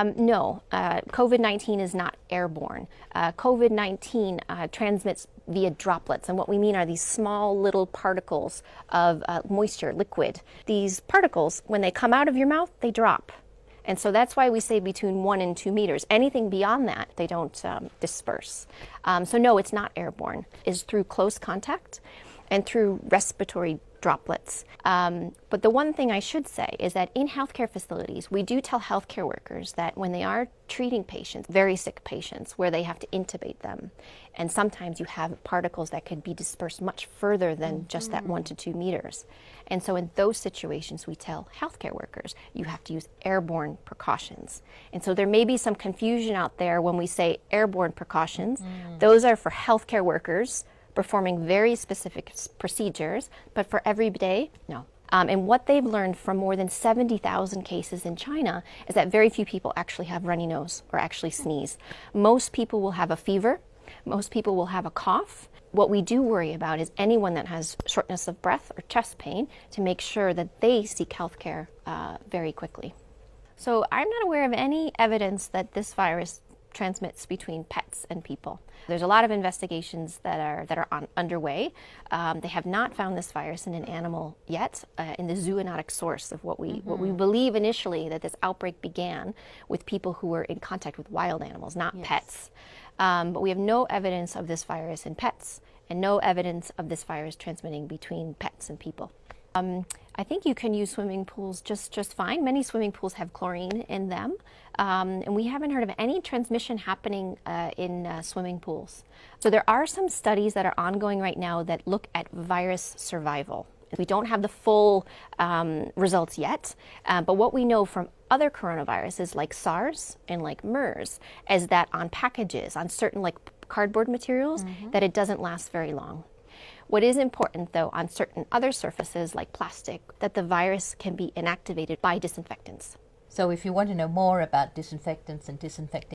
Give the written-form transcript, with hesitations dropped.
No, COVID-19 is not airborne. COVID-19 transmits via droplets, and what we mean are these small little particles of moisture, liquid. These particles, when they come out of your mouth, they drop. And so that's why we say between 1 and 2 meters. Anything beyond that, they don't disperse. So no, it's not airborne. It's through close contact and through respiratory droplets. But the one thing I should say is that in healthcare facilities, we do tell healthcare workers that when they are treating patients, very sick patients, where they have to intubate them, and sometimes you have particles that could be dispersed much further than just that 1 to 2 meters. And so in those situations, we tell healthcare workers, you have to use airborne precautions. And so there may be some confusion out there when we say airborne precautions. Those are for healthcare workers performing very specific procedures, but for every day, no. And what they've learned from more than 70,000 cases in China is that very few people actually have runny nose or actually sneeze. Most people will have a fever. Most people will have a cough. What we do worry about is anyone that has shortness of breath or chest pain, to make sure that they seek health care very quickly. So I'm not aware of any evidence that this virus transmits between pets and people. There's a lot of investigations that are underway. They have not found this virus in an animal yet, in the zoonotic source of what we believe initially, that this outbreak began with people who were in contact with wild animals, not pets. But we have no evidence of this virus in pets, and no evidence of this virus transmitting between pets and people. I think you can use swimming pools just fine. Many swimming pools have chlorine in them, and we haven't heard of any transmission happening in swimming pools. So there are some studies that are ongoing right now that look at virus survival. We don't have the full results yet, but what we know from other coronaviruses like SARS and like MERS is that on packages, on certain like cardboard materials, that it doesn't last very long. What is important, though, on certain other surfaces like plastic, that the virus can be inactivated by disinfectants. So if you want to know more about disinfectants and disinfecting